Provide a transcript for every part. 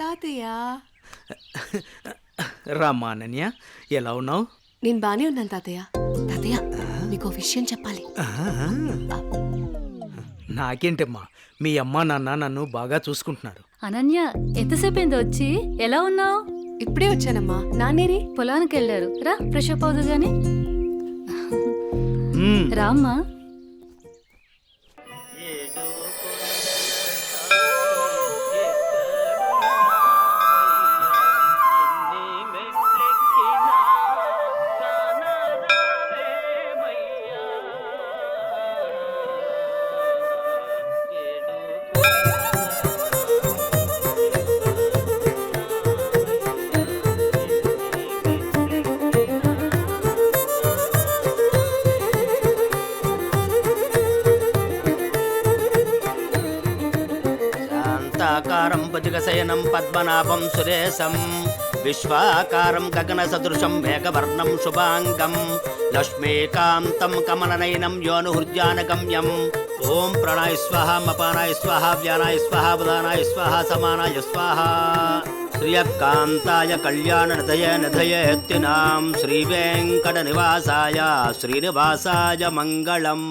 తాతయ్య. రామ్మా అనన్య, ఎలా ఉన్నావు? నేను బానే ఉన్నాను తాతయ్య. తాతయ్య మీకు విషయం చెప్పాలి. నాకేంటమ్మా, మీ అమ్మా నాన్న నన్ను బాగా చూసుకుంటున్నారు. అనన్య, ఎంతసేపు అయింది వచ్చి? ఎలా ఉన్నావు? ఇప్పుడే వచ్చానమ్మా. నాన్నేరి? పొలానికి వెళ్ళారు. రా, ఫ్రెష్ అప్ అవుదు గాని. రామ్మా. శాంతాకారం భుజగశయనం పద్మనాభం సురేశం విశ్వాకారం గగనసదృశం మేఘవర్ణం శుభాంగం లక్ష్మీకాంతం కమలనయనం యోనుహృద్యానగమ్యం. ఓం ప్రణాయ స్వాహ మపానాయ స్వాహ వ్యానాయ స్వాహ బుధానాయ స్వాహ సమానాయ స్వాహ. శ్రియకాంతాయ కళ్యాణనిధయ నిధయేత్తినాం శ్రీవేంకట నివాసాయ శ్రీనివాసాయ మంగళం.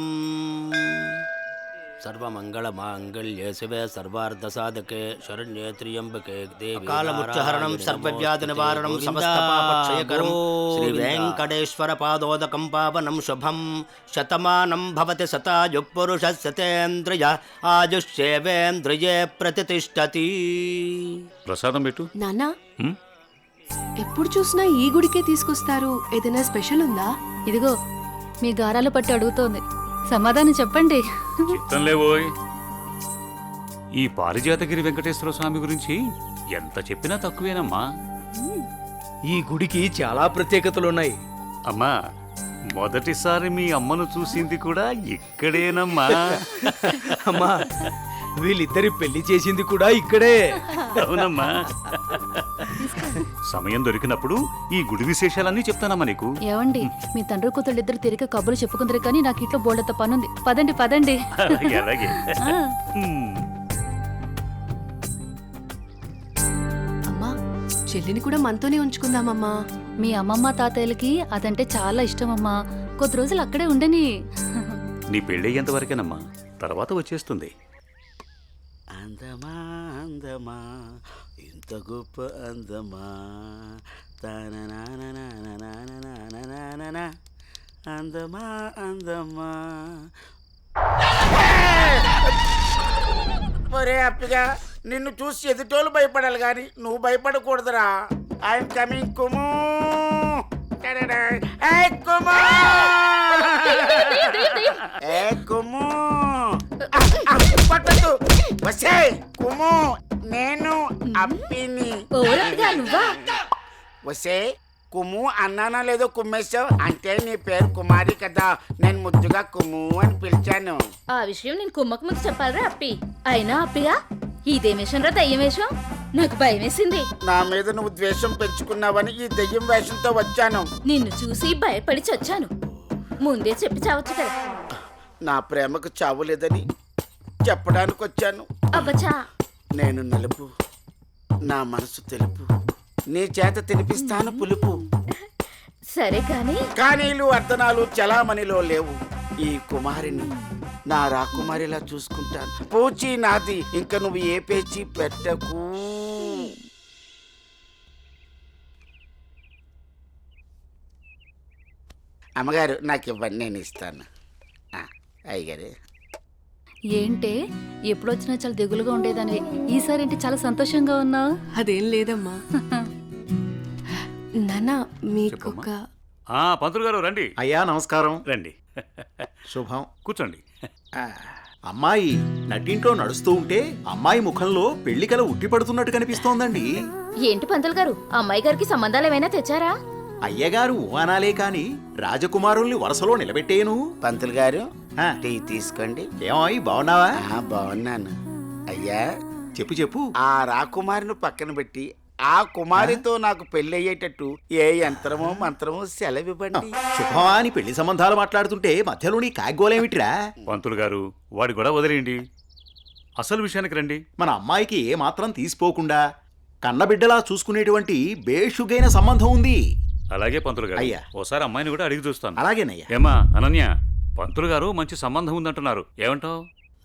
సర్వమంగళమాంగళ్యే శివే సర్వార్థసాధకే శరణ్యే త్ర్యంబకే దేవి కాలముచ్చహరణం సర్వవ్యాధి నివారణం సమస్త పాపక్షయకరం శ్రీ వెంకటేశ్వర పాదోదకం పావనం శుభం. శతమానం భవతి శతాయు పురుష శతేంద్రియ ఆయుష్యేవేంద్రియే ప్రతిష్టతి. ప్రసాదం పెట్టు. నాన్న, ఎప్పుడు చూసినా ఈ గుడికే తీసుకొస్తారు. ఏదైనా స్పెషల్ ఉందా? ఇదిగో మీ గారాలు పట్టి అడుగుతోంది, సమాధానం చెప్పండి. చిత్తం లేవోయ్. ఈ పారిజాతగిరి వెంకటేశ్వర స్వామి గురించి ఎంత చెప్పినా తక్కువేనమ్మా. ఈ గుడికి చాలా ప్రత్యేకతలున్నాయి. అమ్మా, మొదటిసారి మీ అమ్మను చూసింది కూడా ఇక్కడేనమ్మా. అమ్మా, వీళ్ళిద్దరి పెళ్లి చేసింది కూడా ఇక్కడే. అవునమ్మా. సమయం దొరికినప్పుడు ఈ గుడి విశేషాలన్నీ చెప్తానమ్మా నీకు. ఏవండి, మీ తండ్రి కూతుళ్ళు ఇద్దరు తిరిగి కబుర్లు చెప్పుకుందరు కానీ నాకు ఇంట్లో బోల్డంత పనుంది. పదండి పదండి. అలాగే అలాగే. అమ్మా, చెల్లిని కూడా మనతోనే ఉంచుకుందామమ్మా. మీ అమ్మమ్మ తాతయ్యలకి అదంటే చాలా ఇష్టమమ్మా. కొద్ది రోజులు అక్కడే ఉండని. నీ పెళ్ళయ్యేంత వరకేనమ్మా, తర్వాత వచ్చేస్తుంది. అందమా అందమా ఇంత గొప్ప అందమా అందమా అందమా. ఒరే అప్పిగా, నిన్ను చూసి ఎదుటోళ్ళు భయపడాలి కానీ నువ్వు భయపడకూడదురా. I'm coming కుము. కుము పట్టద్దు. వసే కుము, నేను అప్పిని. వసే కుము అన్నానా లేదో కుమ్మేశావు అంటే నీ పేరు కుమారి కదా. నేను ముద్దుగా కుము అని పిలిచాను. ఆ విషయం నేను కుమ్మకు ముందు చెప్పాలరా అప్పి. అయినా అప్పిగా ఇదేం వేషం రా, దయ్యం వేషం? నాకు భయం వేసింది. నా మీద నువ్వు ద్వేషం పెంచుకున్నావని ఈ దయ్యం వేషంతో వచ్చాను. నిన్ను చూసి భయపడి చచ్చాను. ముందే చెప్పి చావచ్చు కదా. నా ప్రేమకు చావు లేదని చెప్పడానికి వచ్చాను. అబ్బచా, నేను నలుపు, నా మనసు తెలుపు, నీ చేత తినిపిస్తాను పులుపు. సరే కానీ కానీలు అర్ధనాలు చలామణిలో లేవు. ఈ కుమారిని నా రాకుమారిలా చూసుకుంటాను. పూచి నాది, ఇంక నువ్వు ఏ పేచి పెట్టకు. అమ్మగారు నాకు ఇవ్వండి, నేను ఇస్తాను. అయ్యగారు. ఏంటే, ఎప్పుడొచ్చినా చాలా దిగులుగా ఉండేదాన్ని. ఈసారి ఏంటి చాలా సంతోషంగా ఉన్నావు? అదేం లేదమ్మా. నాన్న, మీకు పంతులు గారు రండి. అయ్యా నమస్కారం. రండి. శుభం. కూర్చోండి. అమ్మాయి నట్టింట్లో నడుస్తూ ఉంటే అమ్మాయి ముఖంలో పెళ్లికల ఉట్టిపడుతున్నట్టు కనిపిస్తోందండి. ఏంటి పంతులు గారు, అమ్మాయి గారికి సంబంధాలు ఏమైనా తెచ్చారా? అయ్యగారు ఊహనాలే కాని రాజకుమారుల్ని వరుసలో నిలబెట్టేను. పంతులు గారు, టీ తీసుకోండి. ఏమాయి బాగున్నావా? బాగున్నాను. అయ్యా చెప్పు చెప్పు. ఆ రాకుమారిని పక్కన పెట్టి ఆ కుమారితో నాకు పెళ్లి అయ్యేటట్టు ఏ యంత్రమో మంత్రమో సెలవివ్వండి. శుభమా అని పెళ్లి సంబంధాలు మాట్లాడుతుంటే మధ్యలో నీ కాగ్గోలేమిట్రా? పంతులు గారు, వాడి గొడవ వదిలేయండి. అసలు విషయానికి రండి. మన అమ్మాయికి ఏ మాత్రం తీసిపోకుండా కన్నబిడ్డలా చూసుకునేటువంటి బేషుగైన సంబంధం ఉంది. అలాగే పంతులు గారు. అయ్యా. ఓసారి అమ్మాయిని కూడా అడిగి చూస్తాను. అలాగేనయ్యా. ఏమా అనన్య, పంతులు గారు మంచి సంబంధం ఉందంటున్నారు, ఏమంటావు?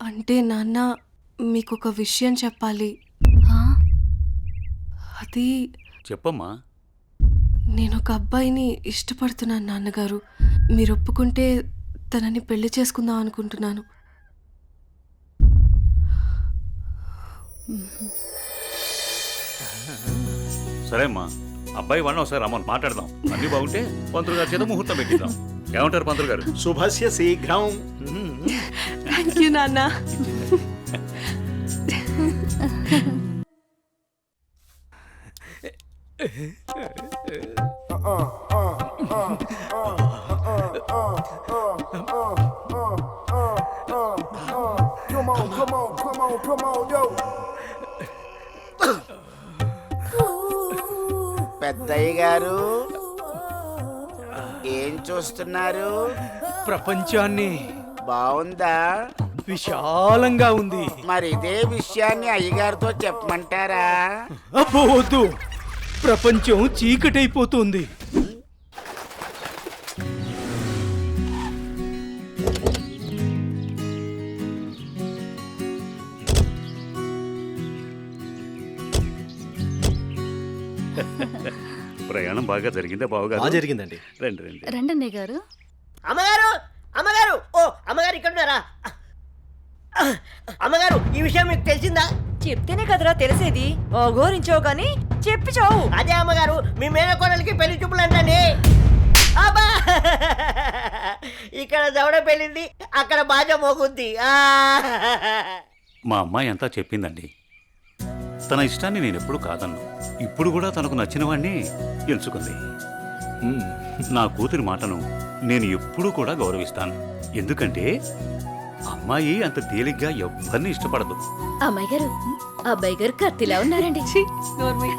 అంటే నాన్న మీకొక విషయం చెప్పాలి. ఆ? అది చెప్పమ్మా. నేను ఒక అబ్బాయిని ఇష్టపడుతున్నాను నాన్నగారు. మీరు ఒప్పుకుంటే తనని పెళ్లి చేసుకుందాం అనుకుంటున్నాను. సరే అమ్మా, అబ్బాయి వాళ్ళని ఒకసారి రమ్మని మాట్లాడదాం. అన్ని బాగుంటే పంతులు గారి చేత ముహూర్తం పెట్టిద్దాం. ఏమంటారు పంతులు గారు? శుభస్య శీఘ్రం. థ్యాంక్ యూ నాన్న. పెద్దయ్య గారు ఏం చూస్తున్నారు? ప్రపంచాన్ని బాగుందా? విశాలంగా ఉంది. మరి ఇదే విషయాన్ని అయ్యగారితో చెప్పమంటారా? అబ్బో వద్దు, ప్రపంచం చీకటైపోతుంది. ప్రయాణం బాగా జరిగిందా బావగారు? జరిగిందండి. రండి రండి. రండి అన్నయ్య గారు. అమ్మగారు, అమ్మగారు, ఓ అమ్మగారు ఇక్కడ ఉన్నారా? అమ్మగారు, ఈ విషయం మీకు తెలిసిందా? చెప్తేనే కదరా తెలిసేది. ఓగోరించావు గాని చెప్పి చావు. అదే అమ్మగారు, మీ మేనకోడలికి పెళ్లి చూపులు అంటండి. అబ్బా, ఇక్కడ దవడ పెళ్ళింది, అక్కడ బాజా మోగుద్ది. మా అమ్మాయి అంతా చెప్పిందండి. తన ఇష్టాన్ని నేను ఎప్పుడు కాదన్ను. ఇప్పుడు కూడా తనకు నచ్చిన వాడిని ఎంచుకుంది. నా కూతురి మాటను నేను ఎప్పుడూ కూడా గౌరవిస్తాను. ఎందుకంటే అమ్మాయి అంత తేలిగ్గా ఎవ్వరిని ఇష్టపడదు. అమ్మాయి గారు, అబ్బాయి గారు కత్తిలా ఉన్నారండి. ఛీ, నోర్మై.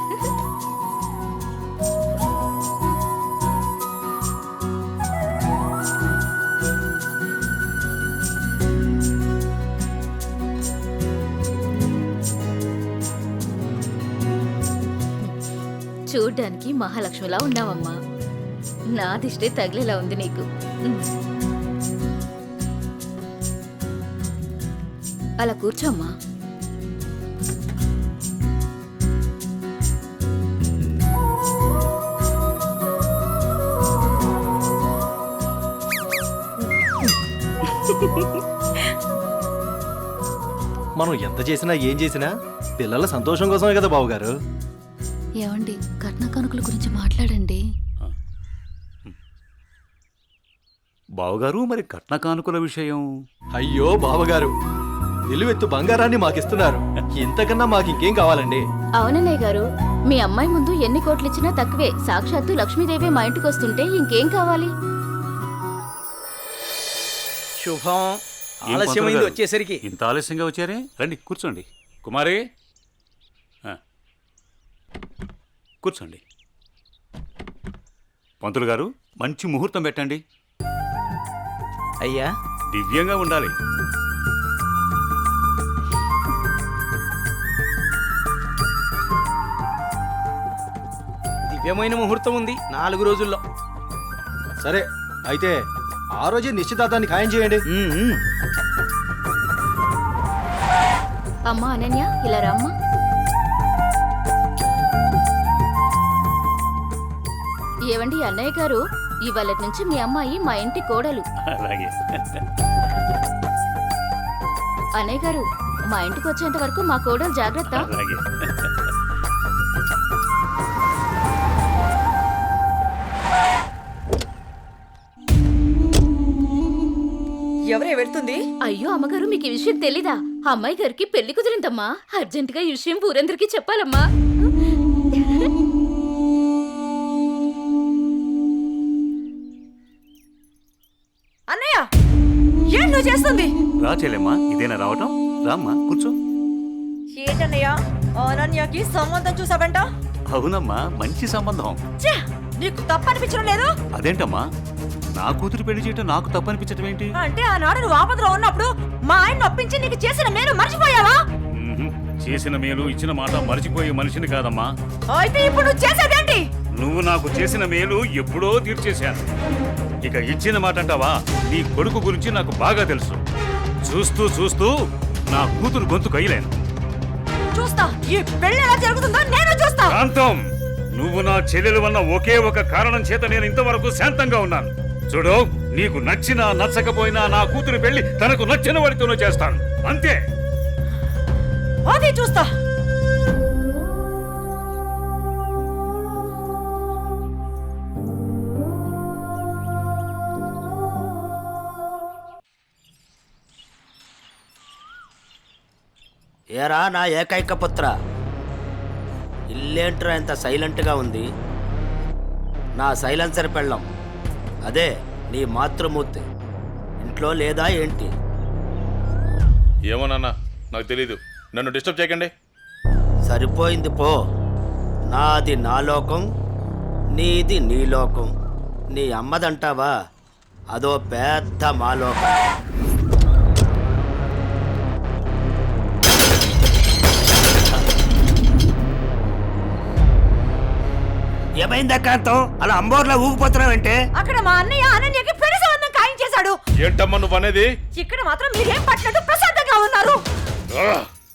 చూడ్డానికి మహాలక్ష్మిలా ఉన్నావమ్మా. నా దిష్టే తగిలేలా ఉంది నీకు. అలా కూర్చోమ్మా. మనం ఎంత చేసినా ఏం చేసినా పిల్లల సంతోషం కోసమే కదా బావగారు. ఏమండి, కట్న కానుకల గురించి మాట్లాడండి. బావగారు, మరి కట్న కానుకల విషయం? అయ్యో బావగారు, నిలువెత్తు బంగారాన్ని మాకిస్తున్నారు. ఇంతకన్నా మాకు ఇంకేం కావాలండి? అవునన్నయ్య గారు, మీ అమ్మాయి ముందు ఎన్ని కోట్లు ఇచ్చినా తక్కువే. సాక్షాత్తు లక్ష్మీదేవి మా ఇంటికి వస్తుంటే ఇంకేం కావాలి? శుభం. ఏం పంతులు ఆలస్యమైంది గారు? వచ్చేసరికి. ఇంత ఆలస్యంగా వచ్చారే? రండి కూర్చోండి. కుమారి, కూర్చోండి. పంతులు గారు, మంచి ముహూర్తం పెట్టండి. అయ్యా, దివ్యంగా ఉండాలి. దివ్యమైన ముహూర్తం ఉంది 4 రోజుల్లో. సరే అయితే ఆ రోజే నిశ్చితార్థాన్ని ఖాయం చేయండి. అమ్మా అనన్య, ఇలా రామ్మా. ఏవండి అన్నయ్య గారు, ఇవాళ నుంచి మీ అమ్మాయి మా ఇంటి కోడలు. అలాగే. అన్నయ్య గారు, మా ఇంటికి వచ్చేంత వరకు మా కోడలు జాగ్రత్త. అలాగే. ఎవరే వెళ్తుంది? అయ్యో అమ్మగారు, మీకు ఈ విషయం తెలీదా? అమ్మాయి గారికి పెళ్లి కుదిరిందమ్మా. అర్జెంటుగా ఈ విషయం ఊరందరికీ చెప్పాలమ్మా. అన్నయ్య, ఏం నువ్వు చేస్తుంది? రా చెల్లెమ్మా, ఇదేనా రావటం? రామ్మా కూర్చో. ఏంటన్నయ్య, అనన్యకి సంబంధం చూసావంట? అవునమ్మా, మంచి సంబంధం. ఛే, నీకు తప్పనిపించడం లేదు? అదేంటమ్మా, నా కూతురు పెళ్లి చేయటం నాకు తప్పనిపించటం ఏంటి? అంటే ఆనాడు నువ్వు ఆపదలో ఉన్నప్పుడు మా ఆయన ఒప్పించి నీకు చేసిన మేలు మర్చిపోయావా? చేసిన మేలు ఇచ్చిన మాట మర్చిపోయే మనిషిని కాదమ్మా. అయితే ఇప్పుడు నువ్వు చేసేదేంటి? నువ్వు నాకు చేసిన మేలు ఎప్పుడో తీర్చేశాను. ఇక ఇచ్చిన మాట అంటావా? నీ కొడుకు గురించి నాకు బాగా తెలుసు. చూస్తూ చూస్తూ నా కూతురు గొంతు కయ్యలేను. చూస్తా, ఈ పెళ్లి ఎలా జరుగుతుందో నేను చూస్తా. శాంతం, నువ్వు నా చెల్లెలు వల్ల ఒకే ఒక కారణం చేత నేను ఇంతవరకు శాంతంగా ఉన్నాను. చూడు, నీకు నచ్చినా నచ్చకపోయినా నా కూతురు పెళ్లి తనకు నచ్చిన వాడితోనూ చేస్తాను, అంతే. అది చూస్తా. ఏరా నా ఏకైక పుత్ర, ఇల్లేంట్రా ఇంత సైలెంట్గా ఉంది? నా సైలెన్సర్ పెళ్ళం, అదే నీ మాతృమూర్తి ఇంట్లో లేదా ఏంటి? ఏమోనన్నా నాకు తెలీదు, నన్ను డిస్టర్బ్ చేయకండి. సరిపోయింది పో. నాది నా లోకం, నీది నీ లోకం. నీ అమ్మదంటావా? అదో పెద్ద మా లోకం. ఏమైంది అక్కాంతం? అలా అంబోర్లా ఊగిపోతున్నావంటే? అక్కడ మా అన్నయ్య అనన్యకి పెళ్లి సంబంధం ఖాయం చేశాడు. ఏంటమ్మా నువ్వు అనేది? ఇక్కడ మాత్రం మీరేం పట్టినట్టు ప్రశాంతంగా ఉన్నారు.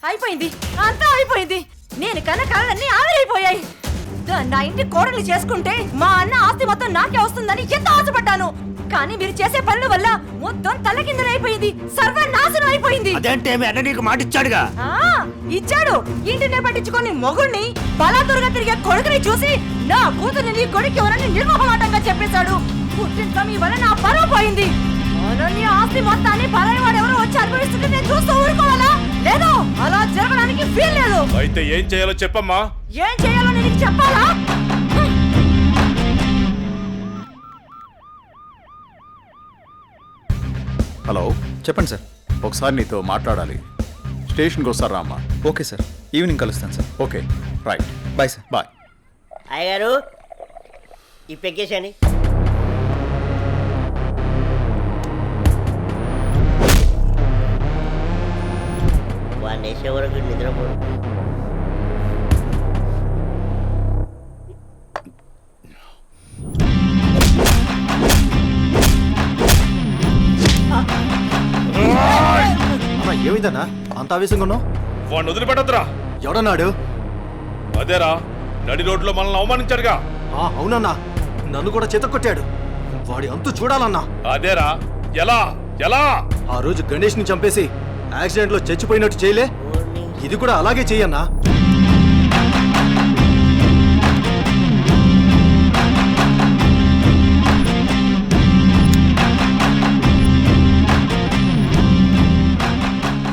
అయిపోయింది, అంతా అయిపోయింది. నేను కన్న కళలన్నీ ఆవిరైపోయాయి. నా ఇంటి కోడలు చేసుకుంటే మా అన్న ఆస్తి మొత్తం నాకే వస్తుందని ఎంత ఆశపడ్డాను. కానీ మీరు చేసే పనుల వల్ల మొత్తం తలకిందులైపోయింది, సర్వనాశనం అయిపోయింది. అదేంటే మీ అన్న నీకు మాట ఇచ్చాడుగా? ఇచ్చాడు. ఇంటినే పట్టించుకొని మొగుణ్ణి బలాదురుగా తిరిగే కొడుకుని చూసి నా కూతుర్ని నీ కొడుకు ఎవరని నిర్మోహమాటంగా చెప్పేశాడు. పుట్టింట్లో మీ వల్ల నా పరువు పోయింది. అనన్య ఆస్తి మొత్తాన్ని పరాయి వాడు ఎవరో వచ్చి అనుభవిస్తుంటే నేను చూస్తూ ఊరుకోవాలా? లేదు, అలా జరగడానికి వీల్లేదు. అయితే ఏం చేయాలో చెప్పమ్మా. ఏం చేయాలో నేను చెప్పాలా? హలో, చెప్పండి సార్. ఒకసారి నీతో మాట్లాడాలి. స్టేషన్కి వస్తారా అమ్మా? ఓకే సార్, ఈవినింగ్ కలుస్తాను సార్. Okay, right. Bye sir. Bye. అయ్యగారు ఈ పెగ్గేశాని. వాడిని వేసే వరకు నిద్రపోడు. ఏమైందన్నా అంత ఆవేశంగా ఉన్నావు? వాడిని వదిలిపెట్టద్దురా. ఎవడన్నాడు? అదేరా, నడి రోడ్లో మనల్ని అవమానించాడుగా. అవునన్నా, నన్ను కూడా చేతకొట్టాడు. వాడి అంతు చూడాలన్నా. అదేరా, ఎలా ఎలా? ఆ రోజు గణేష్ ని చంపేసి యాక్సిడెంట్ లో చచ్చిపోయినట్టు చేయలే, ఇది కూడా అలాగే చెయ్యన్నా.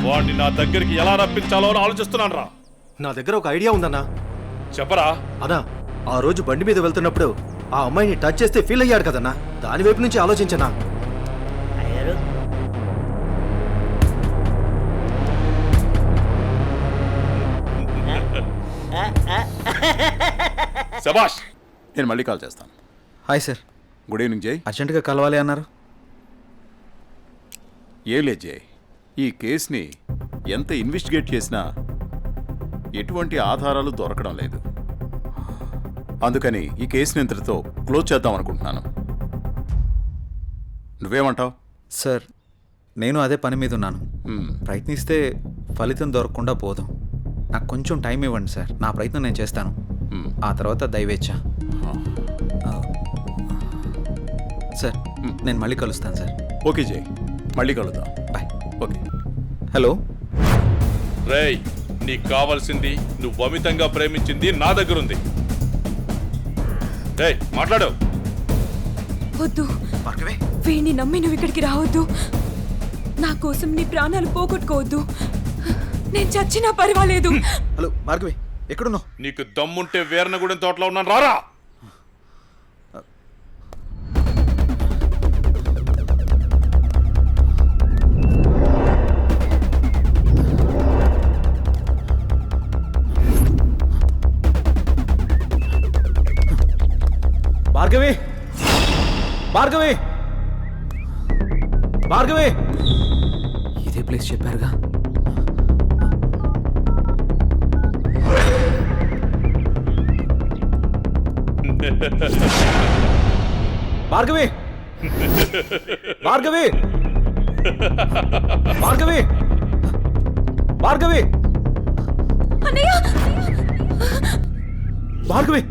వాడిని నా దగ్గరికి ఎలా రప్పించాలో అని ఆలోచిస్తున్నాను రా. నా దగ్గర ఒక ఐడియా ఉందన్నా. చెప్పరా. అదా, ఆ రోజు బండి మీద వెళ్తున్నప్పుడు ఆ అమ్మాయిని టచ్ చేస్తే ఫీల్ అయ్యాడు కదన్నా, దాని వైపు నుంచి ఆలోచించనా. శభాష్. నేను మళ్ళీ కాల్ చేస్తాను. Hi sir. గుడ్ ఈవినింగ్ జై. అర్జెంటుగా కలవాలి అన్నారు. ఏం లేదు జై, ఈ కేసుని ఎంత ఇన్వెస్టిగేట్ చేసినా ఎటువంటి ఆధారాలు దొరకడం లేదు. అందుకని ఈ కేసుని ఇంతటితో క్లోజ్ చేద్దాం అనుకుంటున్నాను. నువ్వేమంటావు? సార్, నేను అదే పని మీద ఉన్నాను. ప్రయత్నిస్తే ఫలితం దొరకకుండా పోదాం. నాకు కొంచెం టైం ఇవ్వండి సార్, నా ప్రయత్నం నేను చేస్తాను. ఆ తర్వాత దైవేచ్ఛ. సార్, నేను మళ్ళీ కలుస్తాను సార్. ఓకే జై, మళ్ళీ కలుద్దాం. బాయ్. ఓకే. హలో రేయ్, నీకు కావాల్సింది నువ్వు అమితంగా ప్రేమించింది నా దగ్గరుంది. రేయ్, మాట్లాడు. వద్దు, వీణ్ణి నమ్మి నువ్వు ఇక్కడికి రావద్దు. నా కోసం నీ ప్రాణాలు పోగొట్టుకోవద్దు. నేను చచ్చినా పర్వాలేదు. హలో భార్గవి, ఎక్కడున్నావు? నీకు దమ్ముంటే వీరనగూడెం తోటలో ఉన్నాను, రారా. భార్గవి, భార్గవి, భార్గవి. ఇదే ప్లేస్ చెప్పారుగా. భార్గవి భార్గవి భార్గవి భార్గవి భార్గవి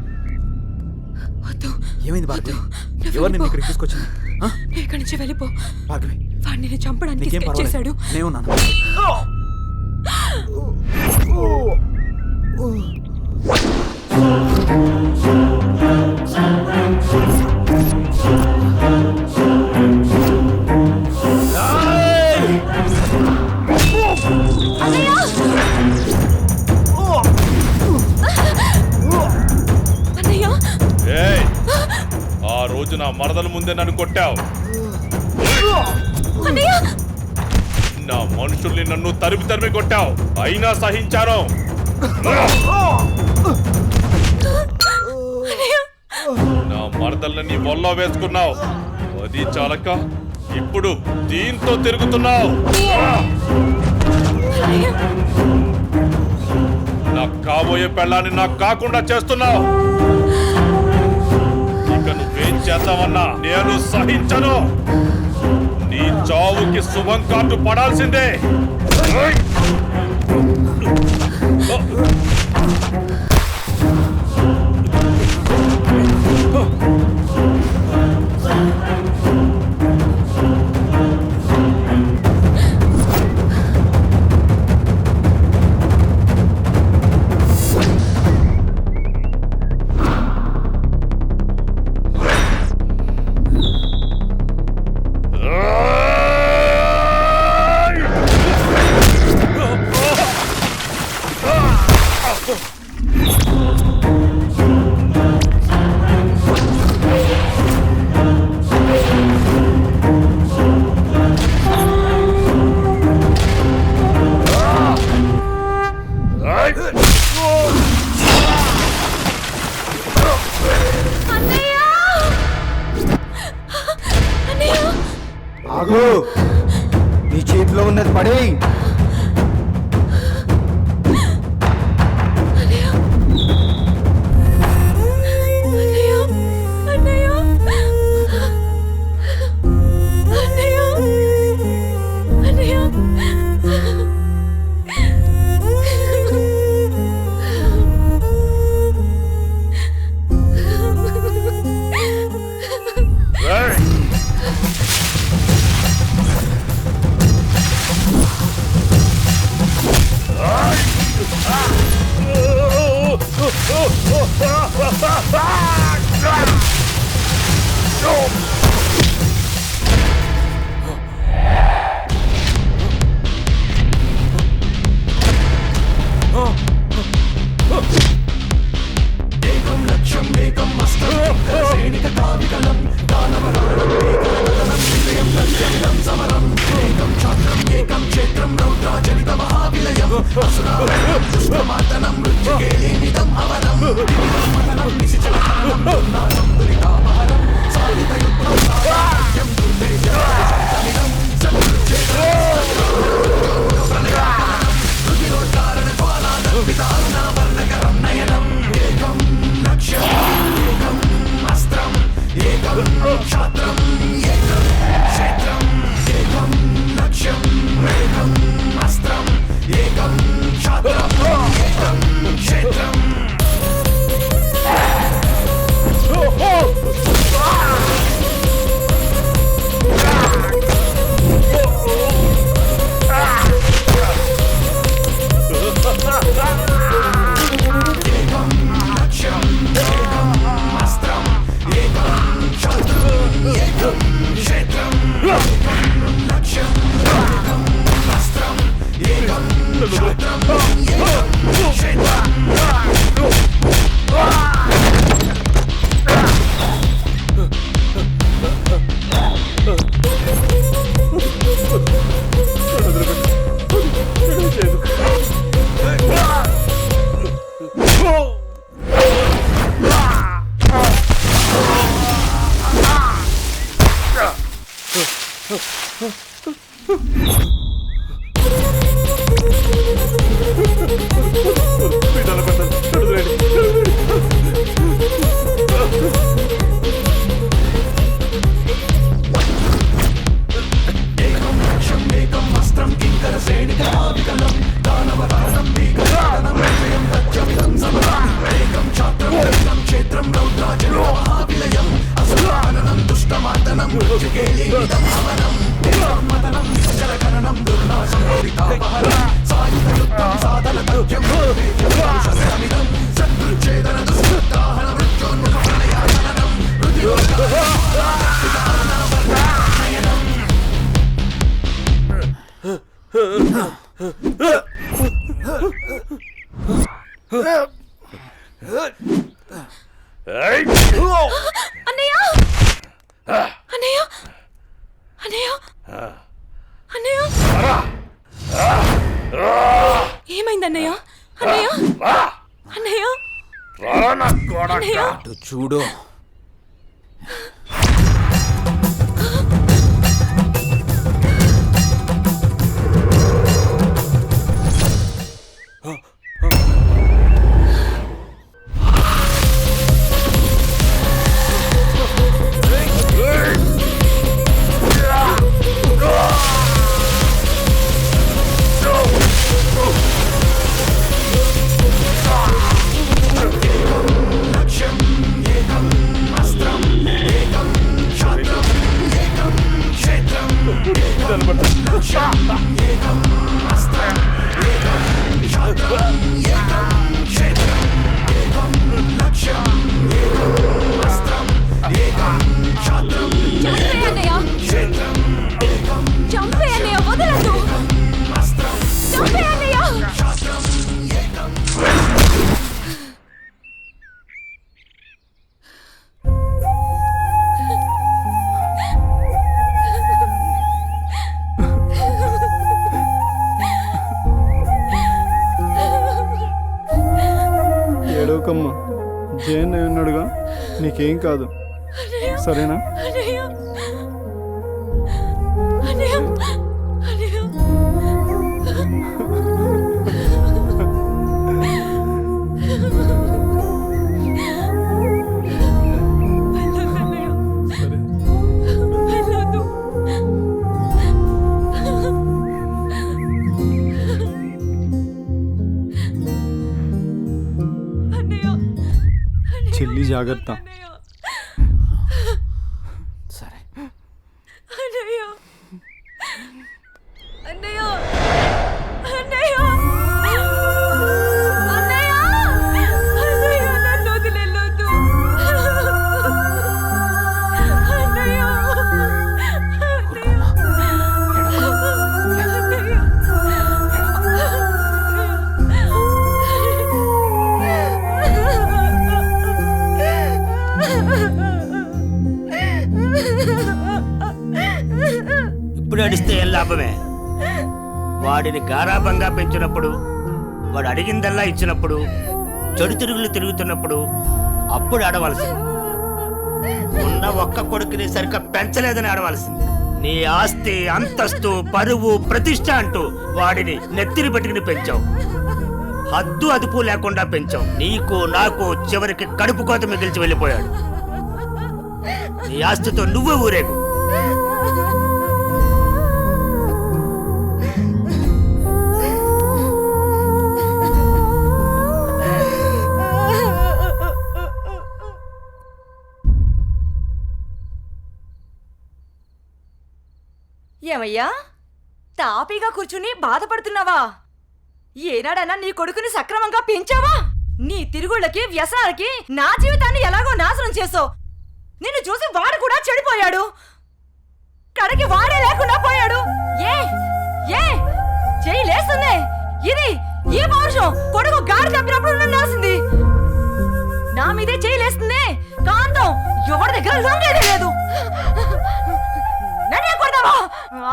ఏమైంది భార్గవి? ఎవరు నిన్ను ఇక్కడికి తీసుకొచ్చింది? ఇక్కడి నుంచి వెళ్ళిపో. భార్గవి వాడిని నేను చంపడానికి నీకేం స్కెచ్ చేశాడు. పర్వాలేదు, నేను ఉన్నాను. ఏయ్, ఆ రోజు నా మరదల ముందే నన్ను కొట్టావు. నా మనుషుల్ని నన్ను తరిమి తరిమి కొట్టావు, అయినా సహించాను. నా మరదల్ని నీ వల్ల వేసుకున్నావు, అది చాలక ఇప్పుడు దీంతో తిరుగుతున్నావు. నాకు కాబోయే పెళ్ళాన్ని నాకు కాకుండా చేస్తున్నావు. ఇక నువ్వేం చేద్దామన్నా నేను సహించను. నీ చావుకి శుభం కార్డు పడాల్సిందే. ఆగు, నీ చేతిలో ఉన్నది పడే. క్షేత్రం అన్నయ్య అన్నయ్య అన్నయ్య అన్నయ్య ఏమైంది అన్నయ్య అన్నయ్య అన్నయ్య అన్నయ్య అటు చూడు. చంపే అన్నయ్య వదలదు చంపే అన్నయ్య ఏడవకమ్మా జయన్ ఉన్నాడుగా, నీకేం కాదు, సరేనా? అన్నయ్య అన్నయ్య అన్నయ్య చెల్లి జాగ్రత్త. సరే. అన్నయ్య అన్నయ్య అన్నయ్య అన్నయ్య అన్నయ్య నన్ను వదిలేయొద్దు అన్నయ్య ఇప్పుడు అడిస్తే ఏం లాభమే? వాడిని గారాబంగా పెంచినప్పుడు, వాడు అడిగిందల్లా ఇచ్చినప్పుడు, చెడు తిరుగులు తిరుగుతున్నప్పుడు అప్పుడు ఆడవలసింది. ఉన్న ఒక్క కొడుకుని సరిగ్గా పెంచలేదని ఆడవలసింది. నీ ఆస్తి, అంతస్తు, పరువు, ప్రతిష్ట అంటూ వాడిని నెత్తిని పెట్టుకుని పెంచావు. హద్దు అదుపు లేకుండా పెంచావు. నీకు నాకు చివరికి కడుపు కోత మిగిల్చి వెళ్ళిపోయాడు. నీ ఆస్తితో నువ్వే ఊరేగు. ఏమయ్యా తాపీగా కూర్చుని బాధపడుతున్నావా? ఏనాడన్నా నీ కొడుకుని సక్రమంగా పెంచావా? నీ తిరుగుళ్ళకి వ్యసనాలకి నా జీవితాన్ని ఎలాగో నాశనం చేసావు. నిన్ను చూసి వాడు కూడా చెడిపోయాడు. కడకి వాడే లేకుండా పోయాడు. ఏ ఏ చెయ్యి లేస్తుంది. ఇది ఈ పౌరుషం కొడుకు గాడి తప్పినప్పుడు ఉండాల్సింది. నా మీదే చెయ్యి లేస్తుంది. కాంతం ఎవరి దగ్గర లొంగేదే లేదు.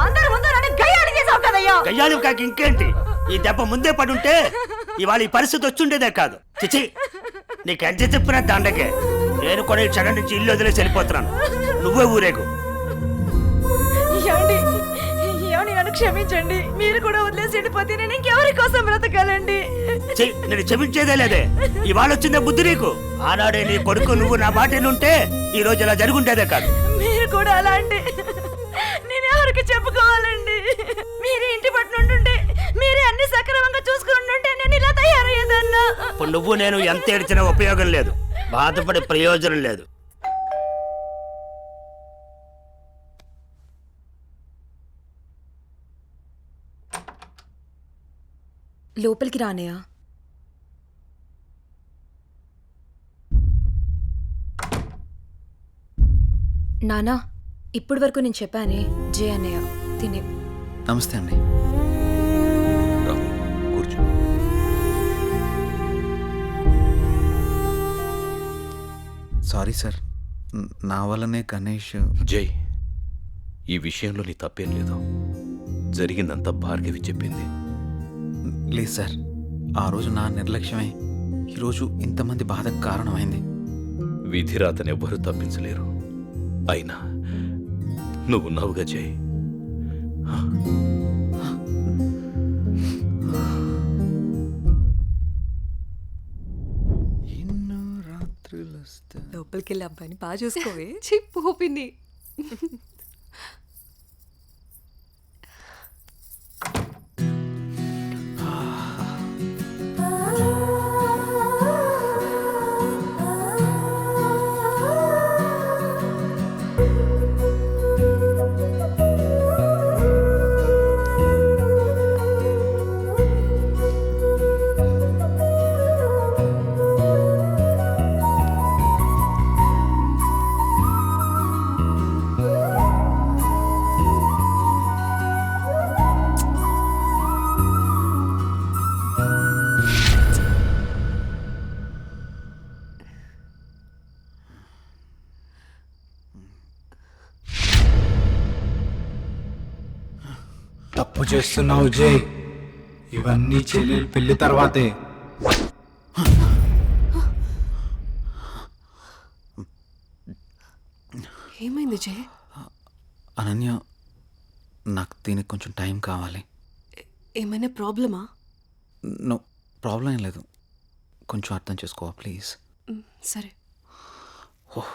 అందరి ముందు నన్ను గయ్యాళి చేసావు కదయ్యా. గయ్యాళి కాక ఇంకేంటి? ఈ దెబ్బ ముందే పడుంటే ఇవాళ ఈ పరిస్థితి వచ్చుండేదే కాదు. చిచి, నీకు ఎంత చెప్పినా దండకే. నేను కూడా ఈ క్షణం నుంచి ఇల్లు వదిలేసి వెళ్ళిపోతున్నాను. నువ్వే ఊరేగు. ఏమండి నన్ను క్షమించండి. మీరు కూడా వదిలేసి వెళ్ళిపోతే నేను ఇంకెవరి కోసం బ్రతకాలండి? నేను క్షమించేదే లేదే. ఇవాళ వచ్చిందే బుద్ధి నీకు. ఆనాడే నీ కొడుకు నువ్వు నా మాట ఉంటే ఈ రోజు ఇలా జరుగుండేదే కాదు. మీరు కూడా అలాంటి నేను ఎవరికి చెప్పుకోవాలండి? మీరే ఇంటి పట్టునుంటుంటే, మీరే అన్ని సక్రమంగా చూసుకుంటుంటే నేను ఇలా తయారయ్యేదన్నా. ఇప్పుడు నువ్వు నేను ఎంత ఏడ్చినా ఉపయోగం లేదు. బాధపడే ప్రయోజనం లేదు. లోపలికి రానయ్యా. నానా, ఇప్పటి వరకు నేను చెప్పానే జే అన్నయ్య తినే. నమస్తే అండి. కూర్చో. సారీ సార్, నా వల్లనే గణేష్. జై, ఈ విషయంలో నీ తప్పేం లేదు. జరిగిందంతా భార్గవి చెప్పింది. లేదు సార్, ఆ రోజు నా నిర్లక్ష్యమే ఈరోజు ఇంతమంది బాధకు కారణమైంది. విధిరాతనెవ్వరూ తప్పించలేరు. అయినా నువ్వున్నావుగా జై. ఎన్నో రాత్రులు లోపలికి వెళ్ళి అబ్బాయిని బాగా చూసుకోవే. చిప్పు పిన్ని. తప్పు చేస్తున్నావు జై. ఇవన్నీ చెల్లెలు పెళ్లి తర్వాతే. ఏమైంది జయ్? అనన్య, నాకు దీనికి కొంచెం టైం కావాలి. ఏమైనా ప్రాబ్లమా? నో ప్రాబ్లం ఏం లేదు, కొంచెం అర్థం చేసుకోవా ప్లీజ్. సరే. ఓహ్